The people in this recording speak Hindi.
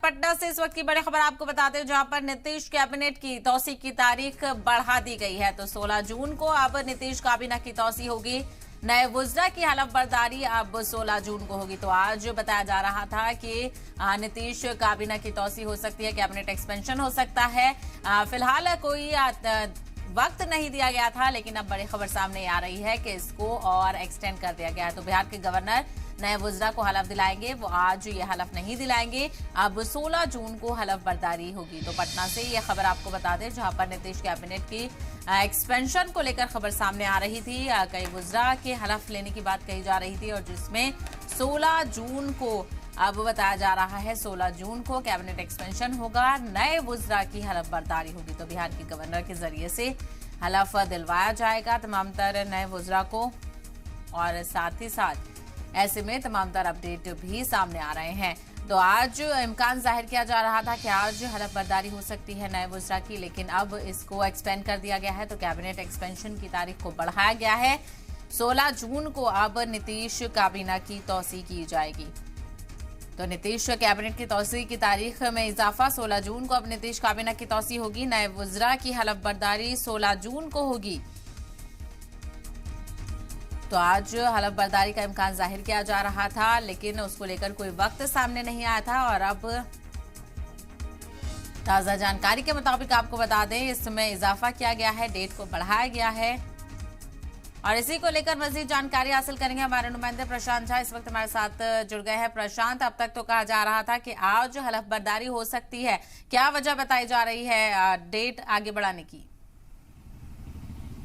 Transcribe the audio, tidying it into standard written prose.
पटना से इस वक्त की बड़ी खबर आपको बताते हैं, जहां पर नीतीश कैबिनेट की तौसी की तारीख बढ़ा दी गई है। तो 16 जून को अब नीतीश काबीना की तौसी होगी। नए वुज़रा की हलफ बर्दारी अब 16 जून को होगी। तो आज बताया जा रहा था कि नीतीश काबीना की तौसी हो सकती है, कैबिनेट एक्सपेंशन हो सकता है। फिलहाल कोई वक्त नहीं दिया गया था, लेकिन अब बड़ी खबर सामने आ रही है कि इसको और एक्सटेंड कर दिया गया है। तो बिहार के गवर्नर नए वुज़रा को हलफ दिलाएंगे, वो आज ये हलफ नहीं दिलाएंगे। अब 16 जून को हलफ बर्दारी होगी। तो पटना से ये खबर आपको बता दें, जहां पर नीतीश कैबिनेट की एक्सपेंशन को लेकर खबर सामने आ रही थी। कई वुज़रा के हलफ लेने की बात कही जा रही थी, और जिसमें 16 जून को अब बताया जा रहा है 16 जून को कैबिनेट एक्सपेंशन होगा, नए वुज़रा की हलफ बर्दारी होगी। तो बिहार के गवर्नर के जरिए से हलफ दिलवाया जाएगा तमाम तर नए वुज़रा को, और साथ ही साथ ऐसे में तमाम तर अपडेट भी सामने आ रहे हैं। तो आज इम्कान जाहिर किया जा रहा था कि आज हलफ बर्दारी हो सकती है नए वुज़रा की, लेकिन अब इसको एक्सपेंड कर दिया गया है। तो कैबिनेट एक्सपेंशन की तारीख को बढ़ाया गया है। 16 जून को अब नीतीश काबीना की तौसी की जाएगी। तो नीतीश कैबिनेट की तौसी की तारीख में इजाफा, 16 जून को अब नीतीश काबीना की तौसी होगी। नए वुज़रा की हलफ बर्दारी 16 जून को होगी। तो आज हलफ बर्दारी का इम्कान जाहिर किया जा रहा था, लेकिन उसको लेकर कोई वक्त सामने नहीं आया था। और अब ताजा जानकारी के मुताबिक आपको बता दें, इसमें इजाफा किया गया है, डेट को बढ़ाया गया है। और इसी को लेकर मजीद जानकारी हासिल करेंगे हमारे नुमाइंदे प्रशांत झा इस वक्त हमारे साथ जुड़ गए हैं। प्रशांत, अब तक तो कहा जा रहा था कि आज हलफ बर्दारी हो सकती है, क्या वजह बताई जा रही है डेट आगे बढ़ाने की?